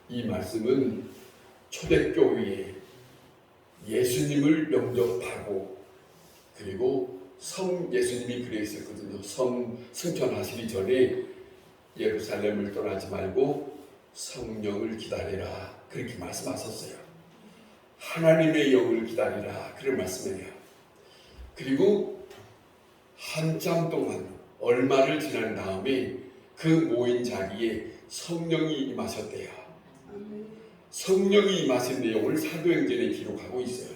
이 말씀은 초대교회에 예수님을 영접하고 그리고 예수님이 그랬었거든요. 승천하시기 전에 예루살렘을 떠나지 말고 성령을 기다리라 그렇게 말씀하셨어요. 하나님의 영을 기다리라 그런 말씀이에요. 그리고 한참 동안 얼마를 지난 다음에 그 모인 자리에 성령이 임하셨대요. 성령이 임하신 내용을 사도행전에 기록하고 있어요.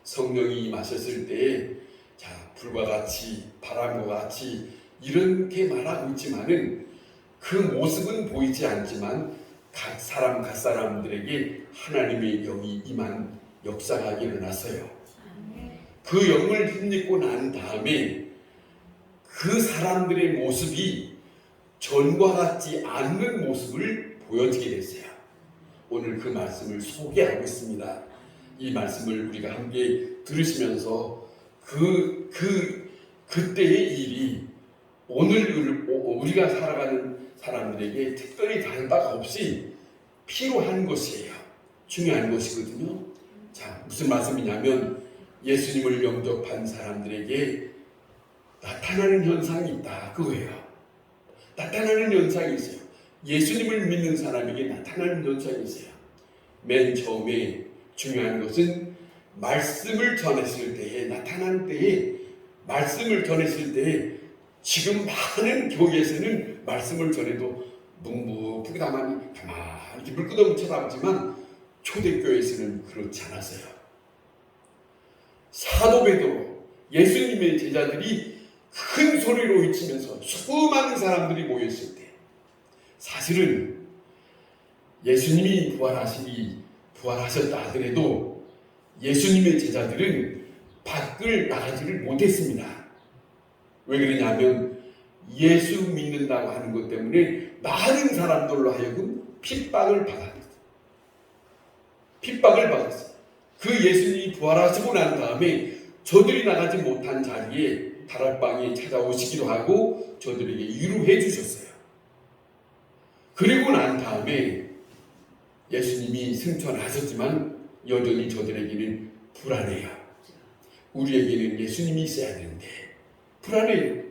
성령이 임하셨을 때에 불과 같이 바람과 같이 이렇게 말하고 있지만은 그 모습은 보이지 않지만 각 사람들에게 하나님의 영이 임한 역사가 일어났어요. 그 영을 힘입고 난 다음에 그 사람들의 모습이 전과 같지 않는 모습을 보여지게 됐어요. 오늘 그 말씀을 소개하고 있습니다. 이 말씀을 우리가 함께 들으시면서 그때의 일이 오늘 우리가 살아가는 사람들에게 특별히 다른 바가 없이 필요한 것이에요. 중요한 것이거든요. 무슨 말씀이냐면 예수님을 영접한 사람들에게 나타나는 현상이 있다 그거예요. 나타나는 현상이 있어요. 예수님을 믿는 사람에게 나타나는 현상이 있어요. 맨 처음에 중요한 것은 말씀을 전했을 때에 나타날 때에 말씀을 전했을 때에 지금 많은 교회에서는 말씀을 전해도 묵묵히 가만히 이렇게 물끄덩 쳐다보지만 초대교회에서는 그렇지 않았어요. 사도 베드로 예수님의 제자들이 큰 소리로 외치면서 수많은 사람들이 모였을 때 사실은 예수님이 부활하셨다 하더라도 예수님의 제자들은 밖을 나가지를 못했습니다. 왜 그러냐면 예수 믿는다고 하는 것 때문에 많은 사람들로 하여금 핍박을 받았어요. 그 예수님이 부활하시고 난 다음에 저들이 나가지 못한 자리에 다락방에 찾아오시기도 하고 저들에게 위로해 주셨어요. 그리고 난 다음에 예수님이 승천하셨지만 여전히 저들에게는 불안해요. 우리에게는 예수님이 있어야 되는데 불안해요.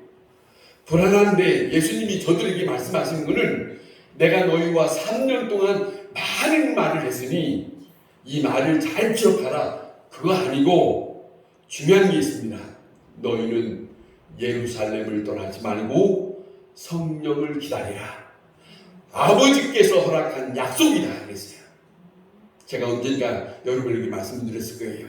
불안한데 예수님이 저들에게 말씀하시는 것은 내가 너희와 3년 동안 많은 말을 했으니 이 말을 잘 기억하라. 그거 아니고 중요한 게 있습니다. 너희는 예루살렘을 떠나지 말고 성령을 기다리라. 아버지께서 허락한 약속이다 그랬어요. 제가 언젠가 여러분에게 말씀드렸을 거예요.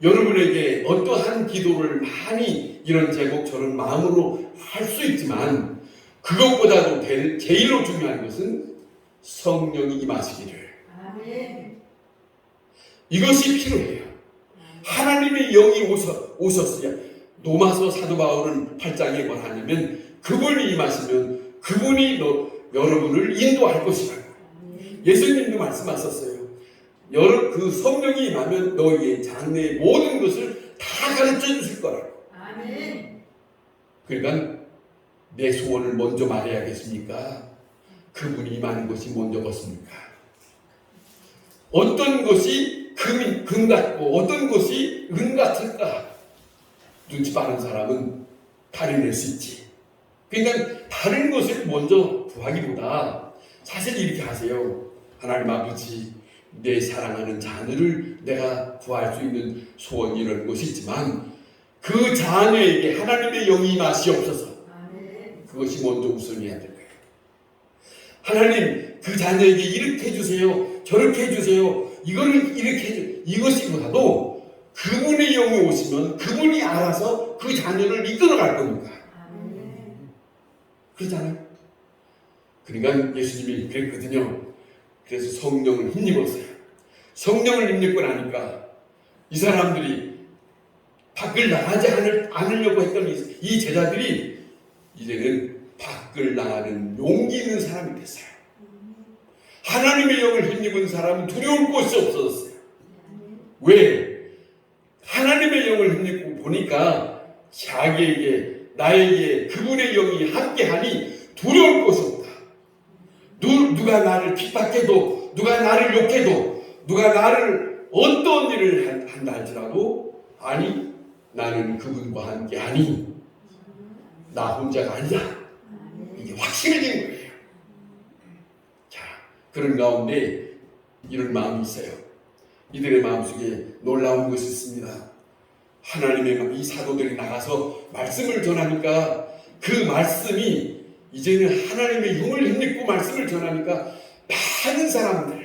여러분에게 어떠한 기도를 많이 이런 제목 저런 마음으로 할 수 있지만 그것보다도 제일로 중요한 것은 성령이 임하시기를. 아멘. 이것이 필요해요. 하나님의 영이 오셨어요. 로마서 사도 바울은 8장에 뭘 하냐면 그분이 임하시면 그분이 여러분을 인도할 것이라고. 예수님도 말씀하셨어요. 그 성령이 임하면 너희의 장래의 모든 것을 다 가르쳐 주실 거라고. 아멘. 그러니까 내 소원을 먼저 말해야겠습니까? 그분이 임하는 것이 먼저 것입니까? 어떤 것이 금 같고 어떤 것이 은 같을까? 눈치 빠른 사람은 가려낼 수 있지. 그러니까 다른 것을 먼저 구하기보다 사실 이렇게 하세요. 하나님 아버지, 내 사랑하는 자녀를 내가 구할 수 있는 소원 이런 것이 있지만 그 자녀에게 하나님의 영이 임하시옵소서. 그것이 먼저 우선해야 될 거예요. 하나님, 그 자녀에게 이렇게 해주세요. 저렇게 해주세요. 이거를 이렇게 해주세요. 이것이보다도 그분의 영이 오시면 그분이 알아서 그 자녀를 이끌어갈 겁니다. 그렇잖아요. 그러니까 예수님이 그랬거든요. 그래서 성령을 힘입었어요. 성령을 힘입고 나니까 이 사람들이 밖을 나가지 않으려고 했던 이 제자들이 이제는 밖을 나가는 용기 있는 사람이 됐어요. 하나님의 영을 힘입은 사람은 두려울 것이 없어졌어요. 왜? 하나님의 영을 힘입고 보니까 자기에게 나에게 그분의 영이 함께하니 두려울 것이 없다. 그리고 누가 나를 핍박해도, 누가 나를 욕해도, 누가 나를 어떤 일을 한다 할지라도, 아니 나는 그분과 함께 하니 나 혼자가 아니다. 이게 확실해진 거예요. 자, 그런 가운데 이런 마음이 있어요. 이들의 마음속에 놀라운 것이 있습니다. 하나님의 이 사도들이 나가서 말씀을 전하니까 그 말씀이 이제는 하나님의 용을 힘입고 말씀을 전하니까 많은 사람들,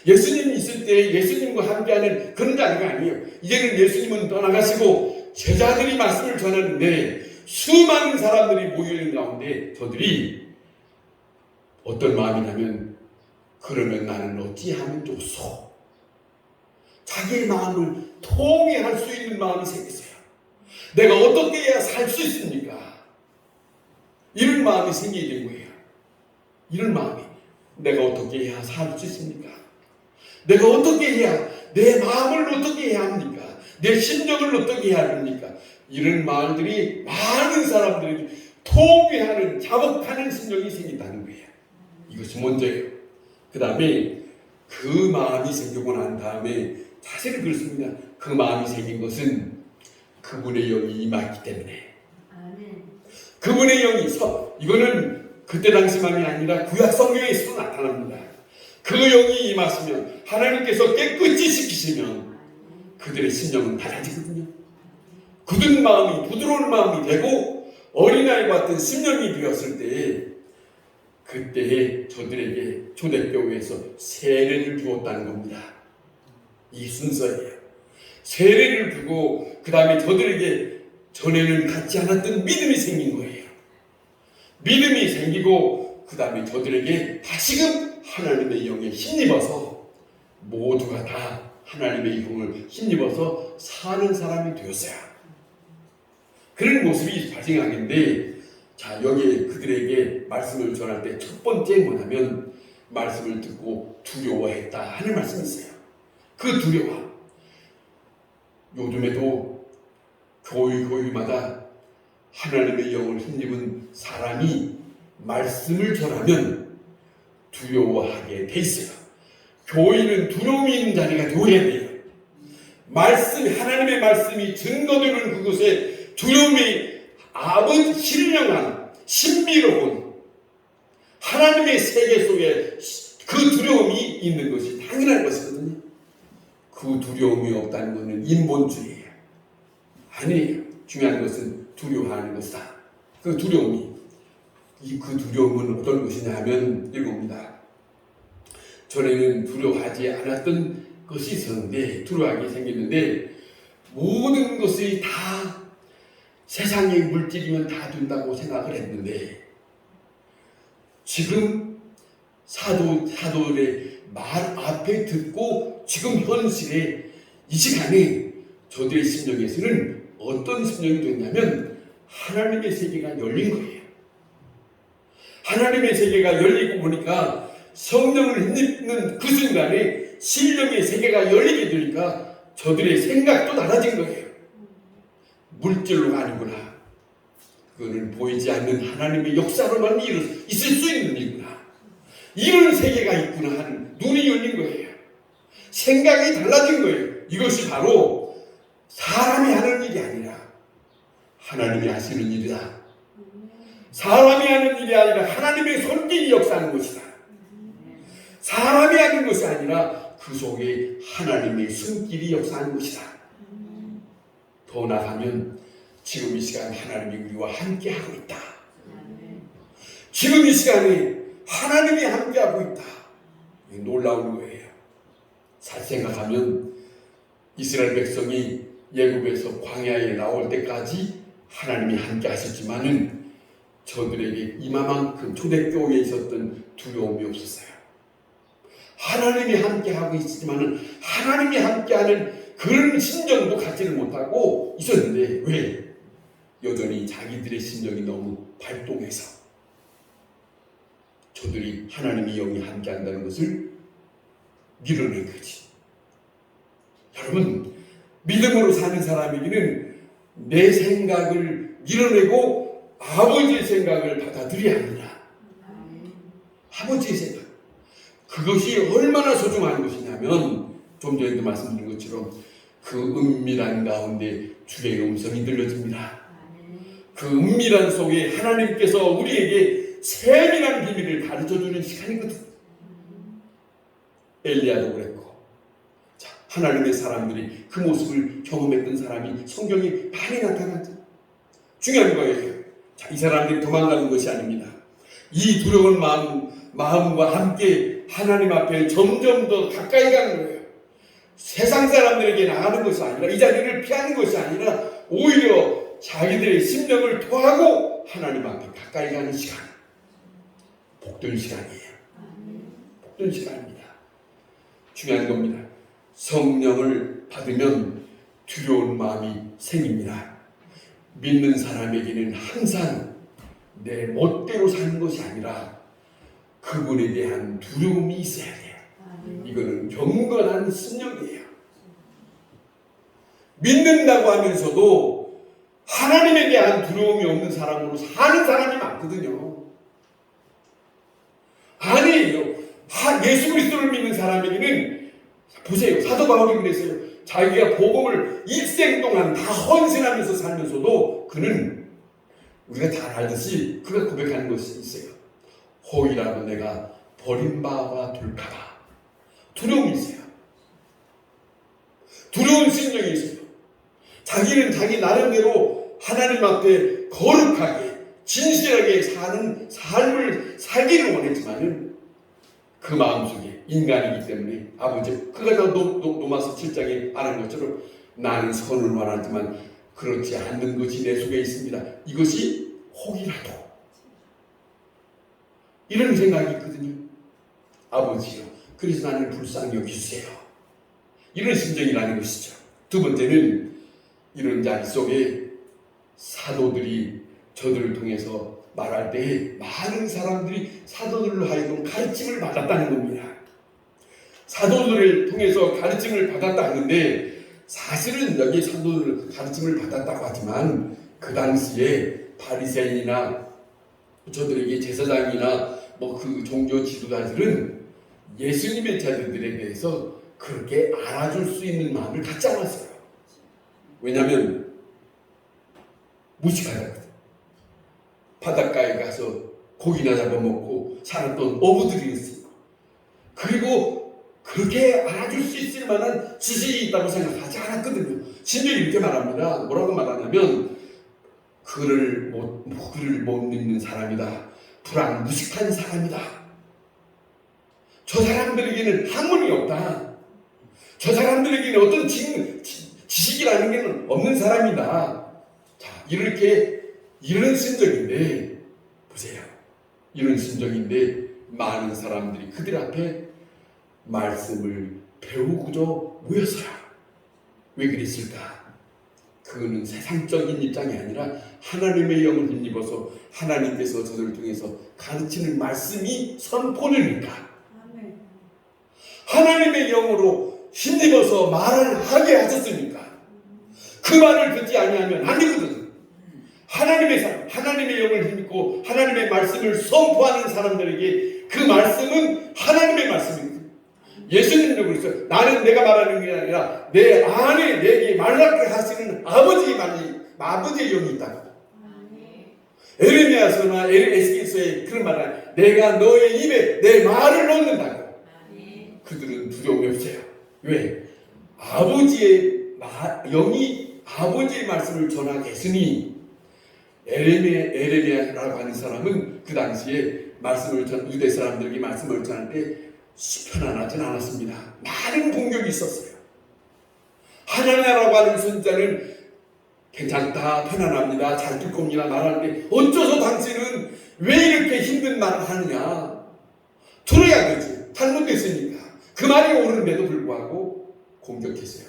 예수님이 있을 때 예수님과 함께하는 그런 자리가 아니에요. 이제는 예수님은 떠나가시고 제자들이 말씀을 전하는데 수많은 사람들이 모여있는 가운데 저들이 어떤 마음이냐면, 그러면 나는 어찌하면 좋소? 자기의 마음을 통회할 수 있는 마음이 생겼어요. 내가 어떻게 해야 살 수 있습니까? 이런 마음이 생기게 된 거예요. 이런 마음이, 내가 어떻게 해야 살 수 있습니까? 내가 어떻게 해야, 내 마음을 어떻게 해야 합니까? 내 심정을 어떻게 해야 합니까? 이런 마음들이 많은 사람들이 통회하는, 자복하는 심정이 생긴다는 거예요. 이것이 먼저예요. 그 다음에 그 마음이 생기고 난 다음에 사실은 그렇습니다. 그 마음이 생긴 것은 그분의 영이 임했기 때문에. 그분의 영이 이거는 그때 당시만이 아니라 구약 성경에서도 나타납니다. 그 영이 임하시면, 하나님께서 깨끗이 시키시면 그들의 심령은 달라지거든요. 굳은 마음이 부드러운 마음이 되고 어린아이 같은 심령이 되었을 때에, 그때에 저들에게 초대교회에서 세례를 주었다는 겁니다. 이 순서예요. 세례를 주고 그 다음에 저들에게 전에는 갖지 않았던 믿음이 생긴 거예요. 믿음이 생기고 그 다음에 저들에게 다시금 하나님의 영에 힘입어서, 모두가 다 하나님의 영을 힘입어서 사는 사람이 되었어요. 그런 모습이 발생하는데, 자, 여기에 그들에게 말씀을 전할 때 첫 번째 뭐냐면, 말씀을 듣고 두려워했다 하는 말씀이 있어요. 그 두려워, 요즘에도 교회마다 하나님의 영을 힘입은 사람이 말씀을 전하면 두려워하게 돼 있어요. 교회는 두려움이 있는 자리가 되어야 돼요. 하나님의 말씀이 증거되는 그곳에 두려움이 신령한 신비로운 하나님의 세계 속에 그 두려움이 있는 것이 당연한 것이거든요. 그 두려움이 없다는 것은 인본주의예요. 아니에요. 중요한 것은 두려워하는 것이다. 그 두려움은 어떤 것이냐 하면 이겁니다. 전에는 두려워하지 않았던 것이 있었는데, 두려워하게 생겼는데, 모든 것이 다 세상의 물질이면 다 된다고 생각을 했는데, 지금 사도들의 말 앞에 듣고 지금 현실에 이 시간에 저들의 심령에서는 어떤 심령이 됐냐면, 하나님의 세계가 열린 거예요. 하나님의 세계가 열리고 보니까 성령을 힘입는 그 순간에 신령의 세계가 열리게 되니까 저들의 생각도 달라진 거예요. 물질로가 아니구나. 그거는 보이지 않는 하나님의 역사로만 있을 수 있는 일이구나. 이런 세계가 있구나 하는 눈이 열린 거예요. 생각이 달라진 거예요. 이것이 바로 사람이 하는 일이 아니라 하나님이 하시는 일이다. 사람이 하는 일이 아니라 하나님의 손길이 역사하는 것이다. 사람이 하는 것이 아니라 그 속에 하나님의 손길이 역사하는 것이다. 더 나아가면 지금 이 시간 하나님이 우리와 함께하고 있다. 지금 이 시간에 하나님이 함께하고 있다. 놀라운 거예요. 잘 생각하면 이스라엘 백성이 애굽에서 광야에 나올 때까지 하나님이 함께 하셨지만은 저들에게 이만큼 초대교회에 있었던 두려움이 없었어요. 하나님이 함께하고 있지만은 하나님이 함께하는 그런 심정도 갖지를 못하고 있었는데, 왜? 여전히 자기들의 심정이 너무 발동해서 저들이 하나님의 영이 함께한다는 것을 밀어낸 거지. 여러분, 믿음으로 사는 사람에게는 내 생각을 밀어내고 아버지의 생각을 받아들여야 합니다. 아버지의 생각. 그것이 얼마나 소중한 것이냐면 좀 전에도 말씀드린 것처럼 그 은밀한 가운데 주의 음성이 들려집니다. 그 은밀한 속에 하나님께서 우리에게 세밀한 비밀을 가르쳐주는 시간이거든. 엘리야도 그랬고, 자, 하나님의 사람들이 그 모습을 경험했던 사람이 성경에 많이 나타났죠. 중요한 거예요. 자, 이 사람들이 도망가는 것이 아닙니다. 이 두려운 마음과 함께 하나님 앞에 점점 더 가까이 가는 거예요. 세상 사람들에게 나가는 것이 아니라, 이 자리를 피하는 것이 아니라 오히려 자기들의 심령을 토하고 하나님 앞에 가까이 가는 시간. 복된 시간이에요. 복된 시간입니다. 중요한 겁니다. 성령을 받으면 두려운 마음이 생깁니다. 믿는 사람에게는 항상 내 멋대로 사는 것이 아니라 그분에 대한 두려움이 있어야 돼요. 이거는 경건한 신령이에요. 믿는다고 하면서도 하나님에 대한 두려움이 없는 사람으로 사는 사람이 많거든요. 아니에요. 예수 그리스도를 믿는 사람에게는 보세요. 사도 바울이 그랬어요. 자기가 복음을 일생 동안 다 헌신하면서 살면서도 그는 우리가 잘 알듯이 그가 고백하는 것이 있어요. 혹이라도 내가 버림받아 둘까봐 두려움이 있어요. 두려운 심정이 있어요. 자기는 자기 나름대로 하나님 앞에 거룩하게 진실하게 사는 삶을 살기를 원했지만은 그 마음속에 인간이기 때문에 아버지 그가 로마서 7장에 말한 것처럼 나는 선을 원하지만 그렇지 않는 것이 내 속에 있습니다. 이것이 혹이라도 이런 생각이 있거든요. 아버지요, 그래서 나를 불쌍히 여기주세요. 이런 심정이라는 것이죠. 두 번째는 이런 자리 속에 사도들이 저들을 통해서 말할 때 많은 사람들이 사도들로 하여금 가르침을 받았다는 겁니다. 사도들을 통해서 가르침을 받았다 하는데 사실은 여기 사도들 가르침을 받았다고 하지만 그 당시에 바리새인이나 저들에게 제사장이나 그 종교 지도자들은 예수님의 제자들에 대해서 그렇게 알아줄 수 있는 마음을 갖지 않았어요. 왜냐하면 무식하거든. 바닷가에 가서 고기나 잡아먹고 살았던 어부들이 있어요. 그리고 그렇게 알아줄 수 있을 만한 지식이 있다고 생각하지 않았거든요. 심지어 이렇게 말합니다. 뭐라고 말하냐면 글을 못 읽는 사람이다. 불안무식한 사람이다. 저 사람들에게는 학문이 없다. 저 사람들에게는 어떤 지식이라는 게 없는 사람이다. 자, 이런 심정인데 보세요. 이런 심정인데 많은 사람들이 그들 앞에 말씀을 배우고자 모였어요. 왜 그랬을까? 그거는 세상적인 입장이 아니라 하나님의 영을 힘입어서 하나님께서 저들을 통해서 가르치는 말씀이 선포되니까 하나님의 영으로 힘입어서 말을 하게 하셨으니까 그 말을 듣지 아니하면 안 되거든. 하나님의 영을 힘입고 하나님의 말씀을 선포하는 사람들에게 그 말씀은 하나님의 말씀입니다. 예수님도 그랬어요. 나는 내가 말하는 게 아니라 내 안에 내게 말하게 하시는 아버지의 영이 있다고. 에레미야서나 에스겔서에 그런 말을 내가 너의 입에 내 말을 넣는다고. 그들은 두려움이 없어요. 왜? 아버지의 영이 아버지의 말씀을 전하게 했으니 에레미야라고 하는 사람은 그 당시에 유대 사람들에게 말씀을 전할 때 편안하진 않았습니다. 많은 공격이 있었어요. 하나냐라고 하는 선자는 괜찮다, 편안합니다, 잘 듣 겁니다 말하는데 어쩌서 당신은 왜 이렇게 힘든 말을 하느냐? 들어야 되지. 잘못됐으니까. 그 말이 옳은데도 불구하고 공격했어요.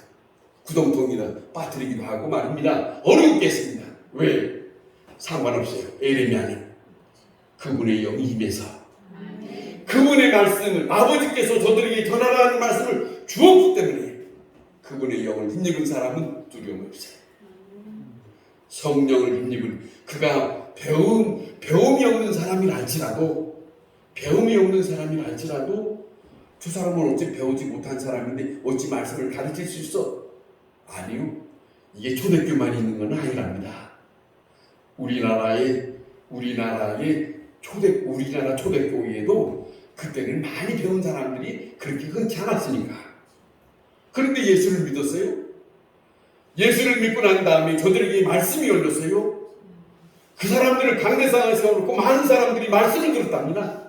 구덩텅이나 빠뜨리기도 하고 말입니다. 어렵겠습니다. 왜? 상관없어요. 에레미야는 그분의 영이 임해서 그분의 말씀을 아버지께서 저들에게 전하라는 말씀을 주었기 때문에 그분의 영을 힘입은 사람은 두려움이 없어요. 성령을 힘입은 그가 배움이 없는 사람이라 할지라도 배움이 없는 사람이 할지라도 저 사람은 어찌 배우지 못한 사람인데 어찌 말씀을 가르칠 수 있어? 아니요. 이게 초대교만 있는 건 아니랍니다. 우리나라 초대교회에도 그때는 많이 배운 사람들이 그렇게 흔치 않았으니까. 그런데 예수를 믿었어요? 예수를 믿고 난 다음에 저들에게 말씀이 열렸어요. 그 사람들을 강대상에 세워놓고 많은 사람들이 말씀을 들었답니다.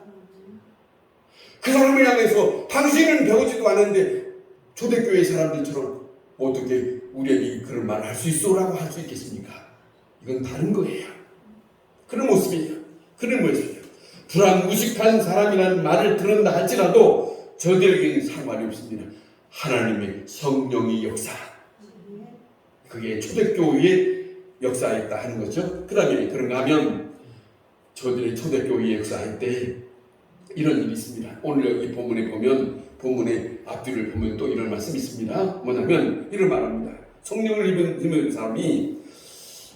그 사람을 향해서 당신은 배우지도 않은데 초대교회 사람들처럼 어떻게 우리에게 그런 말을 할 수 있어라고 할 수 있겠습니까? 이건 다른 거예요. 그런 모습이에요. 그런 모습이에요. 불안무식한 사람이라는 말을 들었다 할지라도 저들에게는 상관이 없습니다. 하나님의 성령의 역사, 그게 초대교회의 역사였다 하는 거죠. 그 다음에 그런가 하면 저들의 초대교회 역사할 때 이런 일이 있습니다. 오늘 여기 본문에 보면, 본문의 앞뒤를 보면 또 이런 말씀이 있습니다. 뭐냐면 이런 말합니다. 성령을 입은 사람이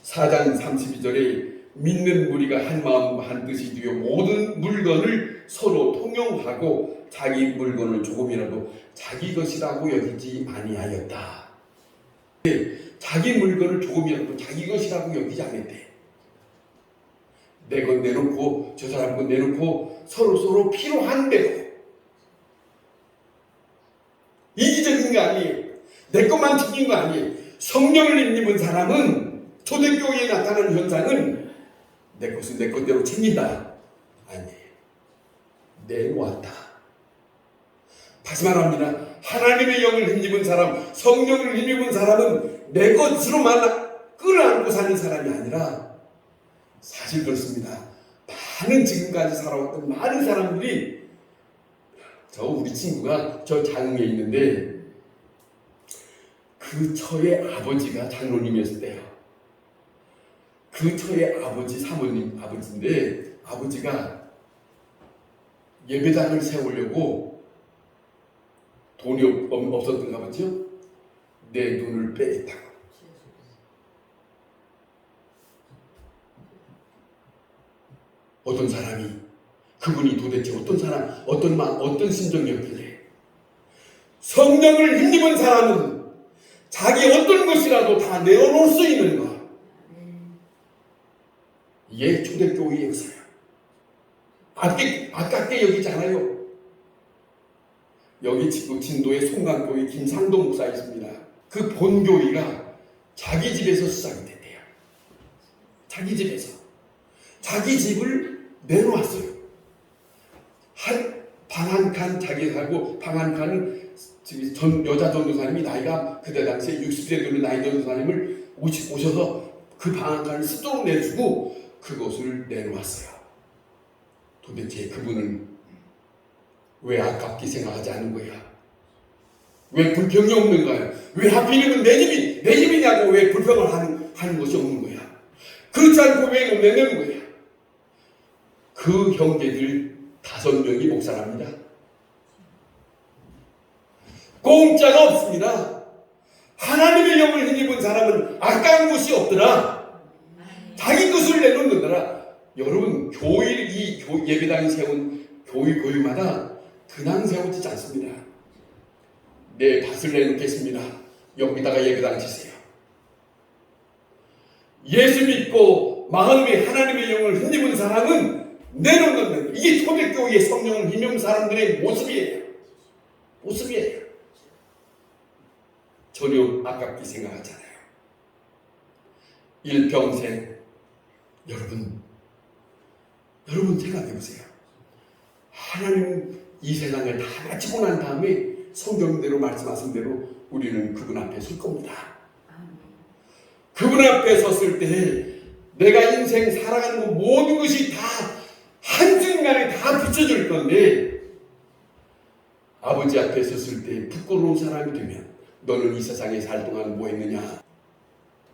4장 32절에 믿는 무리가 한 마음과 한 뜻이 되어 모든 물건을 서로 통용하고 자기 물건을 조금이라도 자기 것이라고 여기지 아니하였다. 자기 물건을 조금이라도 자기 것이라고 여기지 않았대. 내 것 내놓고 저 사람 것 내놓고 서로 필요한 대로. 이기적인 거 아니에요. 내 것만 챙긴 거 아니에요. 성령을 입는 사람은 초대교회에 나타나는 현상은 내 것은 내 것대로 챙긴다. 아니에요. 내놓았다. 다시 말합니다. 하나님의 영을 힘입은 사람, 성령을 힘입은 사람은 내 것으로만 끌어안고 사는 사람이 아니라 사실 그렇습니다. 많은 지금까지 살아왔던 많은 사람들이 우리 친구가 저 장흥에 있는데 그 처의 아버지가 장로님이었을 때요. 그 처의 아버지 사모님 아버지인데 아버지가 예배당을 세우려고 돈이 없었던가 보죠. 내 눈을 빼겠다고. 어떤 사람이 그분이 도대체 어떤 사람, 어떤 심정이었길래 성령을 힘입은 사람은 자기 어떤 것이라도 다 내어놓을 수 있는 것. 이게 초대교회의 역사야. 아깝게 여기지 않아요. 여기 지금 진도의 송강교회 김상도 목사 있습니다. 그 본교회가 자기 집에서 시작이 됐대요. 자기 집에서. 자기 집을 내놓았어요. 방 한 칸 자기 살고 방 한 칸은 여자 전도사님이 나이가 그때 당시에 60세 되는 나이 전도사님을 오셔서 그 방 한 칸을 쓰도록 내주고 그것을 내놓았어요. 도대체 그분은 왜 아깝게 생각하지 않는 거야? 왜 불평이 없는 거야? 왜 하필이면 내 집이냐고 왜 불평을 하는 것이 없는 거야? 그렇지 않고 왜 내놓는 거야? 그 형제들 5명이 목사랍니다. 공짜가 없습니다. 하나님의 영을 힘입은 사람은 아까운 것이 없더라. 자기 것을 내놓는다라. 여러분, 예배당이 세운 교회마다 그냥 세워지지 않습니다. 내 밭을 내놓겠습니다. 여기다가 예배당 지세요. 예수 믿고 마음에 하나님의 영을 힘입은 사람은 내놓는, 이게 초대교회의 성령을 힘입은 사람들의 모습이에요. 전혀 아깝게 생각하잖아요. 일평생 여러분 생각해보세요. 하나님 이 세상을 다 마치고 난 다음에 성경대로 말씀하신 대로 우리는 그분 앞에 설 겁니다. 그분 앞에 섰을 때 내가 인생 살아가는 거 모든 것이 다 한순간에 다 비춰질 건데 아버지 앞에 섰을 때 부끄러운 사람이 되면 너는 이 세상에 살 동안 뭐 했느냐?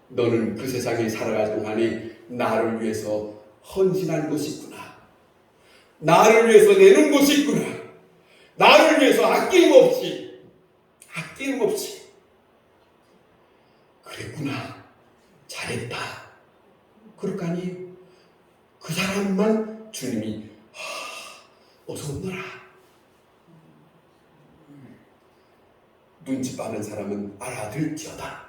너는 그 세상에 살아갈 동안에 나를 위해서 헌신한 것이 있구나. 나를 위해서 내는 것이 있구나. 나를 위해서 아낌없이 그랬구나. 잘했다. 그럴까니 그 사람만 주님이 어서 오너라. 눈치 빠른 사람은 알아들지어다.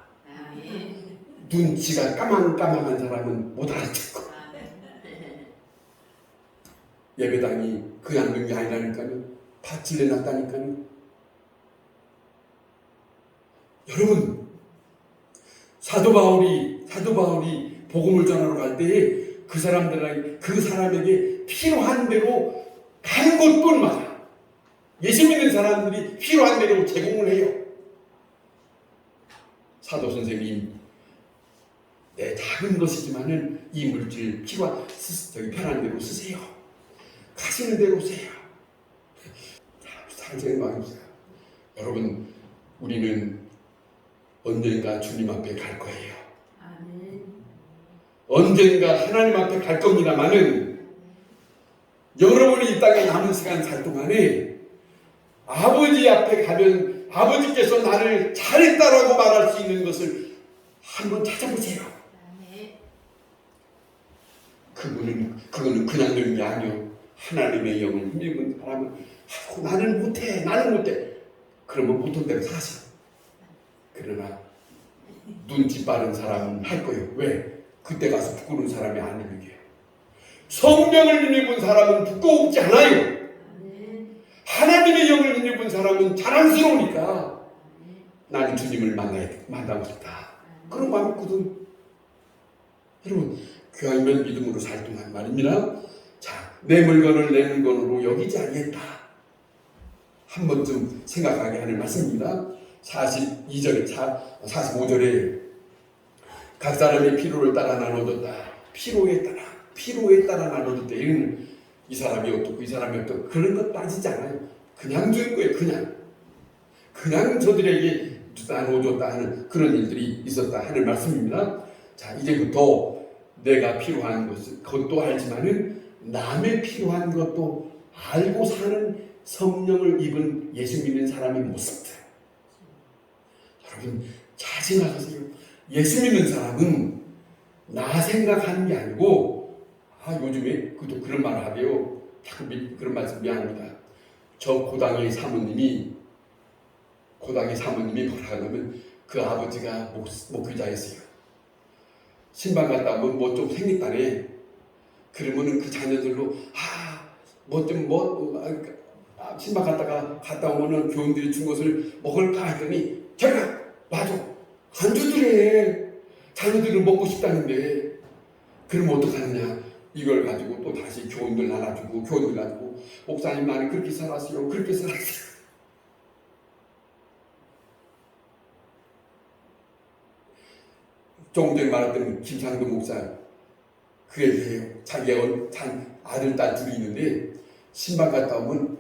눈치가 까망까망한 사람은 못 알아듣고. 예배당이 그냥 된 게 아니라니까요. 다 질러놨다니까요. 여러분, 사도 바울이 복음을 전하러 갈 때에 그 사람에게 필요한 대로 가는 것뿐 맞아. 예수 믿는 사람들이 필요한 대로 제공을 해요. 사도 선생님, 내 작은 것이지만은 이 물질 편한 대로 쓰세요. 가시는 대로 쓰세요. 사랑하는 마음입니다. 여러분, 우리는 언젠가 주님 앞에 갈 거예요. 언젠가 하나님 앞에 갈 겁니다만은 여러분이 이 땅에 남은 시간 살 동안에 아버지 앞에 가면 아버지께서 나를 잘했다라고 말할 수 있는 것을 한번 찾아보세요. 그거는 그냥 되는 게 아니요. 하나님의 영을 힘입은 사람은 나는 못해. 그러면 못한 대로 사세요. 그러나 눈치 빠른 사람은 할 거예요. 왜? 그때 가서 부끄러운 사람이 아니는 게요. 성령을 힘입은 사람은 부끄럽지 않아요. 하나님의 영을 힘입은 사람은 자랑스러우니까 나는 주님을 만나고 싶다. 그런 마음이 있거든. 여러분, 교회면 믿음으로 살 동안 말입니다. 자, 내 물건을 내 물건으로 여기지 않겠다. 한 번쯤 생각하게 하는 말씀입니다. 45절에 각 사람의 필요를 따라 나눠줬다. 필요에 따라 나눠줬다. 이 사람이 어떻고 이 사람이 어떻고 그런 것 따지지 않아요. 그냥 주는 거예요. 그냥 저들에게 나눠줬다 하는 그런 일들이 있었다 하는 말씀입니다. 자, 이제부터 내가 필요한 것도 알지만은 남의 필요한 것도 알고 사는 성령을 입은 예수 믿는 사람의 모습들. 여러분, 잘 생각하세요. 예수 믿는 사람은 나 생각하는 게 아니고, 요즘에 그런 말을 하대요. 자꾸 그런 말씀 미안합니다. 저 고당의 사모님이 뭐라 하냐면 그 아버지가 목회자였어요. 신방 갔다 오면 뭐 좀 생겼다네. 그러면은 그 자녀들로 신방 갔다 오면은 교인들이 준 것을 먹을까 했더니 제가 맞아 안 주더래. 자녀들을 먹고 싶다는데. 그러면 어떡하느냐. 이걸 가지고 또 다시 교인들 나눠주고 목사님 나는 그렇게 살았어요. 조금 전에 말했던 김상도 목사 그 얘기해요. 자기가 아들, 딸 둘이 있는데 신방 갔다 오면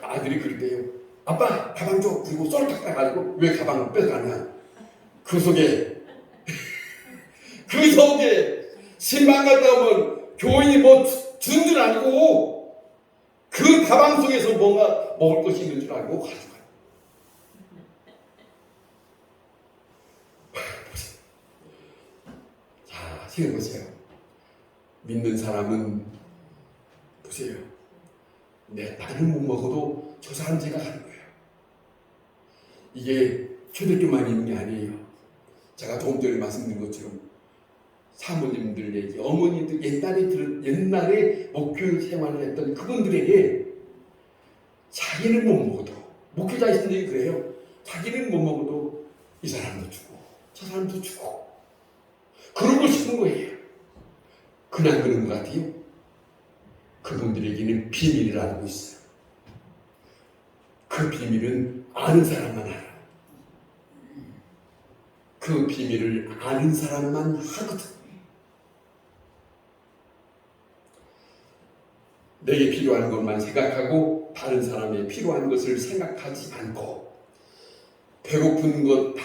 아들이 그러대요. 아빠 가방 줘. 그리고 쏠딱 따가지고 왜 가방을 뺏어가냐. 그 속에 신방 갔다 오면 교인이 준 줄 알고 그 가방 속에서 뭔가 먹을 것이 있는 줄 알고 가져가요. 자, 생각해보세요. 믿는 사람은 보세요. 나는 못 먹어도 저 사람 생각하는 거예요. 이게 초대교만 있는 게 아니에요. 제가 조금 전에 말씀드린 것처럼 사모님들 얘기, 어머니들 옛날에 목교 생활을 했던 그분들에게 자기는 못 먹어도, 목회자이신들이 그래요. 자기는 못 먹어도 이 사람도 주고 저 사람도 주고 그러고 싶은 거예요. 그냥 그런 것 같아요. 그분들에게는 비밀을 알고 있어요. 그 비밀은 아는 사람만 알아요. 그 비밀을 아는 사람만 하거든. 내게 필요한 것만 생각하고 다른 사람의 필요한 것을 생각하지 않고 배고픈 것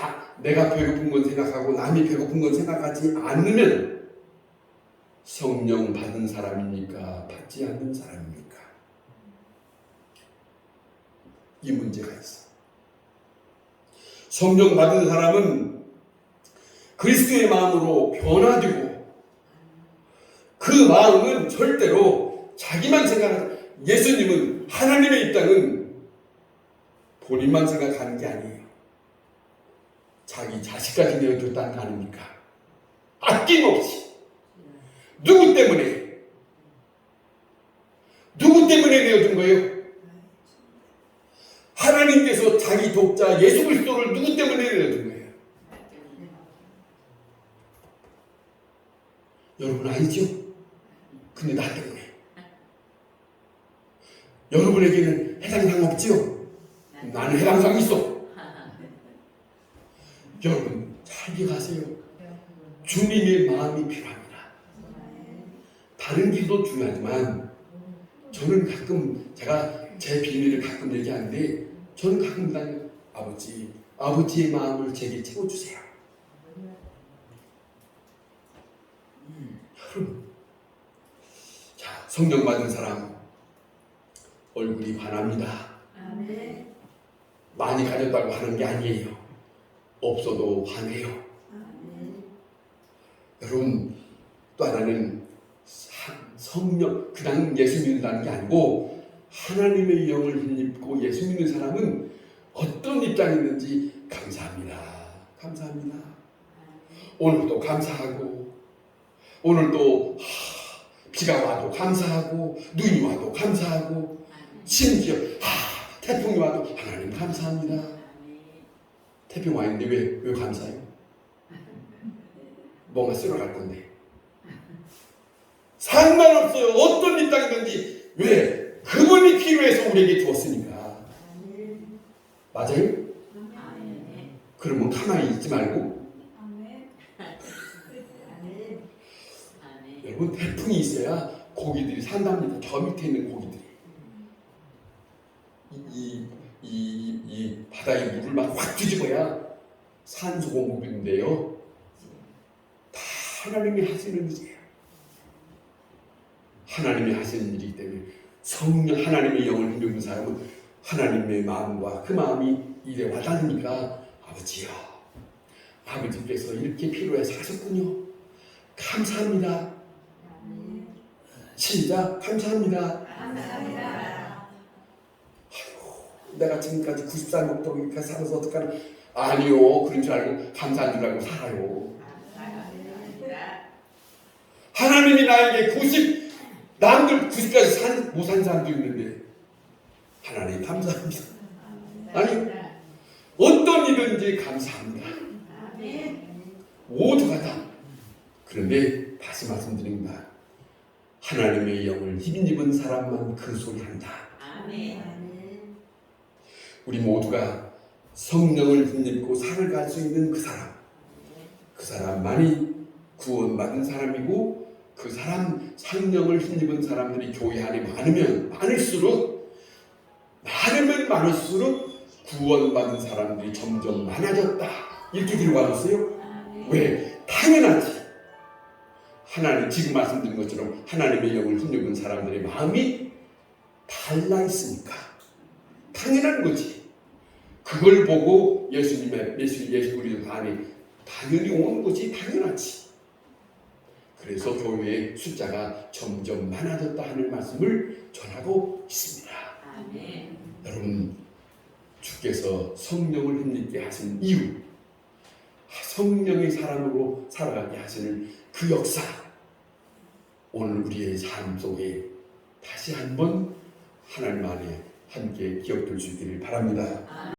내가 배고픈 건 생각하고 남이 배고픈 건 생각하지 않으면 성령 받은 사람입니까? 받지 않는 사람입니까? 이 문제가 있어. 성령 받은 사람은 그리스도의 마음으로 변화되고 그 마음은 절대로 자기만 생각하는 예수님은 하나님의 입장은 본인만 생각하는 게 아니에요. 자기 자식까지 내어줬다는 거 아닙니까? 아낌없이. 누구 때문에 내어준 거예요? 하나님께서 자기 독자 예수 그리스도를 누구 때문에 내어준 거예요? 여러분 아니죠? 근데 나 때문에. 여러분에게는 해당사항 없지요? 나는 해당사항 있어. 여러분 잘 기억하세요. 주님의 마음이 필요합니다. 다른 길도 중요하지만 저는 가끔 제가 제 비밀을 가끔 얘기하는데 저는 가끔 아버지의 마음을 제게 채워주세요. 여러분, 자, 성령 받은 사람 얼굴이 환합니다. 많이 가졌다고 하는 게 아니에요. 없어도 환해요. 여러분, 또 하나는 성령, 그냥 예수 믿는다는 게 아니고 하나님의 영을 힘입고 예수 믿는 사람은 어떤 입장이 있는지 감사합니다. 감사합니다. 오늘도 감사하고 오늘도 비가 와도 감사하고 눈이 와도 감사하고 심지어 태풍이 와도 하나님 감사합니다. 태풍 와 있는데 왜 감사해요? 뭔가 쓸어갈 건데. 상관없어요. 어떤 입장이든지 왜? 그분이 필요해서 우리에게 주었으니까. 맞아요? 그러면 가만히 있지 말고 여러분 태풍이 있어야 고기들이 산답니다. 저 밑에 있는 고기들이 이 바다의 물을 막 확 뒤집어야 산소 공급인데요. 다 하나님이 하시는 일이에요. 하나님이 하시는 일이기 때문에 성령 하나님의 영을 힘입는 사람은 하나님의 마음과 그 마음이 이래 와닿으니까 아버지께서 이렇게 필요해서 하셨군요. 감사합니다. 시작. 감사합니다. 아이고, 내가 지금까지 90살 먹도록 이렇게 살아서 어떡하나. 아니요. 그런 줄 알고 감사한 줄 알고 살아요. 하나님이 나에게 남들 90까지 못 산 사람도 있는데 하나님 감사합니다. 아니 어떤 일든지 감사합니다. 모두가 다. 그런데 다시 말씀드립니다. 하나님의 영을 힘입은 사람만 그 소리 한다. 우리 모두가 성령을 힘입고 살아갈 수 있는 그 사람만이 구원받은 사람이고 그 사람 성령을 힘입은 사람들이 교회 안에 많을수록 구원받은 사람들이 점점 많아졌다. 이렇게 기록하셨어요. 왜? 당연하지. 하나님 지금 말씀드린 것처럼 하나님의 영을 힘입은 사람들의 마음이 달라 있으니까 당연한 거지. 그걸 보고 예수 그리스도 안에 당연히 온 것이 당연하지. 그래서 교회의 숫자가 점점 많아졌다 하는 말씀을 전하고 있습니다. 여러분 주께서 성령을 힘입게 하신 이유, 성령의 사람으로 살아가게 하시는 그 역사, 오늘 우리의 삶 속에 다시 한번 하나님 안에 함께 기억될 수 있기를 바랍니다.